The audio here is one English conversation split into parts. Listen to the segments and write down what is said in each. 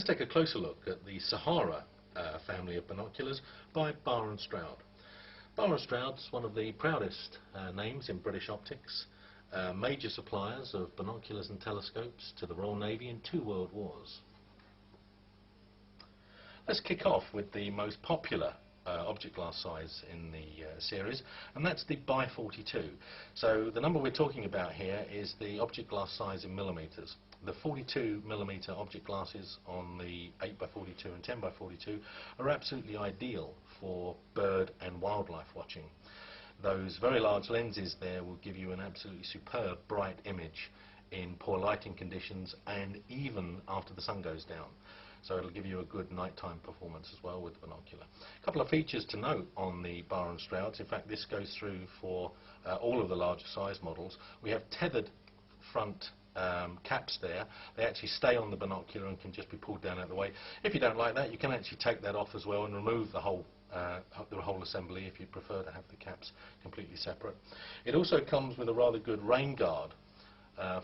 Let's take a closer look at the Sahara family of binoculars by Barr and Stroud. Barr and Stroud is one of the proudest names in British optics, major suppliers of binoculars and telescopes to the Royal Navy in 2 world wars. Let's kick off with the most popular object glass size in the series, and that's the by 42. So the number we're talking about here is the object glass size in millimetres. The 42mm object glasses on the 8x42 and 10x42 are absolutely ideal for bird and wildlife watching. Those very large lenses there will give you an absolutely superb bright image in poor lighting conditions and even after the sun goes down. So it'll give you a good nighttime performance as well with the binocular. A couple of features to note on the Barr and Strouds. In fact, this goes through for all of the larger size models. We have tethered front caps there. They actually stay on the binocular and can just be pulled down out of the way. If you don't like that, you can actually take that off as well and remove the whole assembly if you prefer to have the caps completely separate. It also comes with a rather good rain guard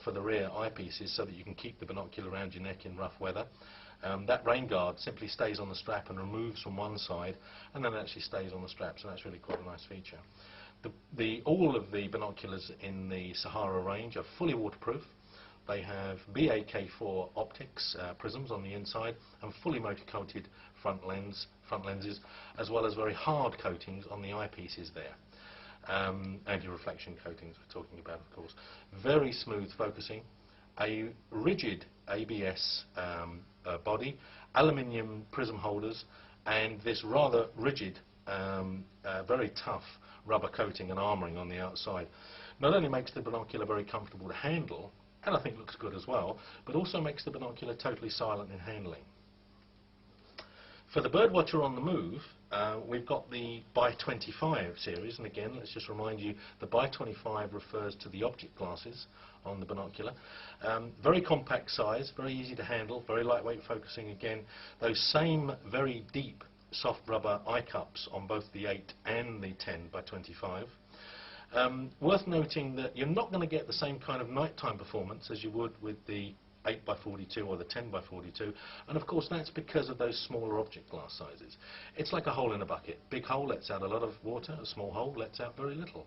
for the rear eyepieces so that you can keep the binocular around your neck in rough weather. That rain guard simply stays on the strap and removes from one side and then actually stays on the strap, so that's really quite a nice feature. All of the binoculars in the Sahara range are fully waterproof. They have BAK4 optics prisms on the inside and fully motor coated front lenses, as well as very hard coatings on the eyepieces there. Anti-reflection coatings we're talking about, of course. Very smooth focusing, a rigid ABS body, aluminium prism holders, and this rather rigid, very tough rubber coating and armouring on the outside. Not only makes the binocular very comfortable to handle, and I think looks good as well, but also makes the binocular totally silent in handling. For the birdwatcher on the move, we've got the by 25 series, and again, let's just remind you, the by 25 refers to the object glasses on the binocular. Very compact size, very easy to handle, very lightweight focusing again. Those same very deep soft rubber eye cups on both the 8 and the 10 by 25. Worth noting that you're not going to get the same kind of nighttime performance as you would with the 8x42 or the 10x42, and of course that's because of those smaller object glass sizes. It's like a hole in a bucket. Big hole lets out a lot of water, a small hole lets out very little.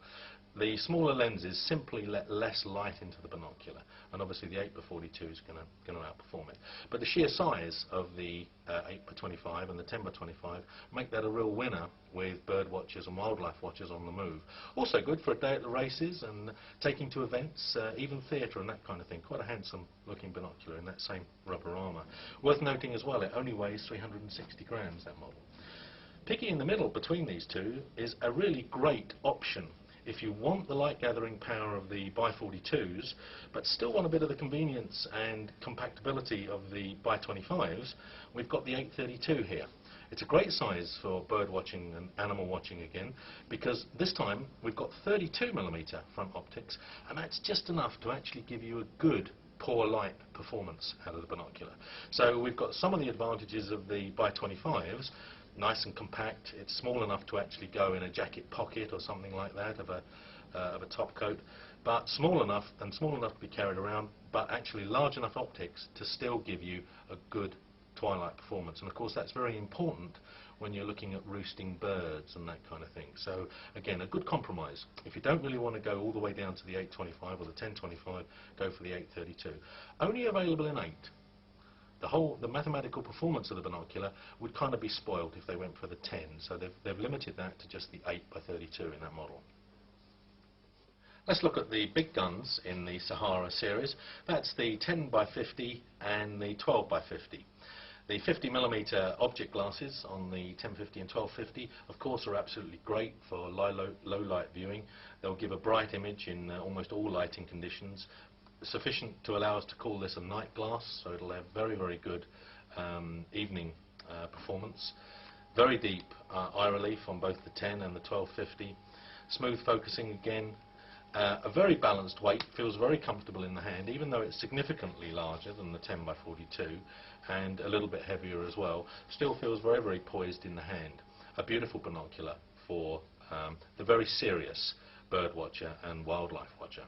The smaller lenses simply let less light into the binocular, and obviously the 8x42 is going to outperform it. But the sheer size of the 8x25 and the 10x25 make that a real winner with bird watchers and wildlife watchers on the move. Also good for a day at the races and taking to events, even theatre and that kind of thing. Quite a handsome looking binocular in that same rubber armour. Worth noting as well, it only weighs 360 grams, that model. Picking in the middle between these two is a really great option if you want the light gathering power of the by 42s but still want a bit of the convenience and compactability of the by 25s. We've got the 832 here. It's a great size for bird watching and animal watching again, because this time we've got 32mm front optics, and that's just enough to actually give you a good poor light performance out of the binocular. So we've got some of the advantages of the by 25s. Nice and compact, it's small enough to actually go in a jacket pocket or something like that of a top coat, but small enough to be carried around, but actually large enough optics to still give you a good twilight performance. And of course that's very important when you're looking at roosting birds and that kind of thing. So again, a good compromise. If you don't really want to go all the way down to the 825 or the 1025, go for the 832. Only available in 8. The mathematical performance of the binocular would kind of be spoilt if they went for the 10, so they've limited that to just the 8x32 in that model. Let's look at the big guns in the Sahara series. That's the 10x50 and the 12x50. The 50mm object glasses on the 1050 and 1250 of course are absolutely great for low light viewing. They'll give a bright image in almost all lighting conditions, sufficient to allow us to call this a night glass, so it'll have very, very good evening performance. Very deep eye relief on both the 10 and the 1250. Smooth focusing again. A very balanced weight, feels very comfortable in the hand, even though it's significantly larger than the 10x42 and a little bit heavier as well. Still feels very, very poised in the hand. A beautiful binocular for the very serious bird watcher and wildlife watcher.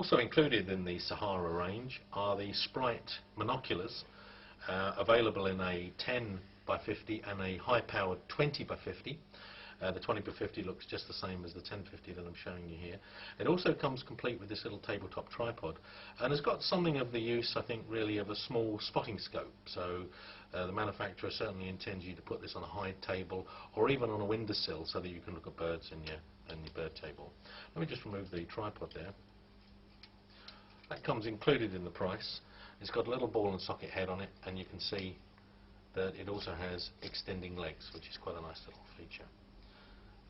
Also included in the Sahara range are the Sprite monoculars, available in a 10 by 50 and a high-powered 20 by 50. The 20 by 50 looks just the same as the 1050 that I'm showing you here. It also comes complete with this little tabletop tripod, and has got something of the use, I think, really of a small spotting scope. So the manufacturer certainly intends you to put this on a high table or even on a windowsill so that you can look at birds in your bird table. Let me just remove the tripod there. That comes included in the price. It's got a little ball and socket head on it, and you can see that it also has extending legs, which is quite a nice little feature.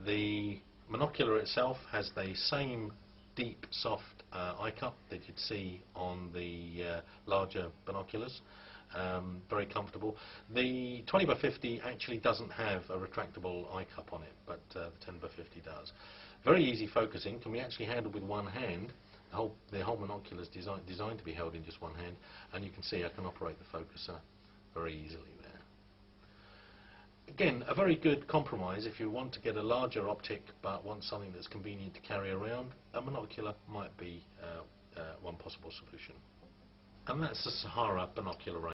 The monocular itself has the same deep, soft eye cup that you'd see on the larger binoculars. Very comfortable. The 20 by 50 actually doesn't have a retractable eye cup on it, but the 10 by 50 does. Very easy focusing, can be actually handled with one hand. The whole monocular is designed to be held in just one hand, and you can see I can operate the focuser very easily there. Again, a very good compromise if you want to get a larger optic but want something that's convenient to carry around. A monocular might be one possible solution. And that's the Sahara binocular range.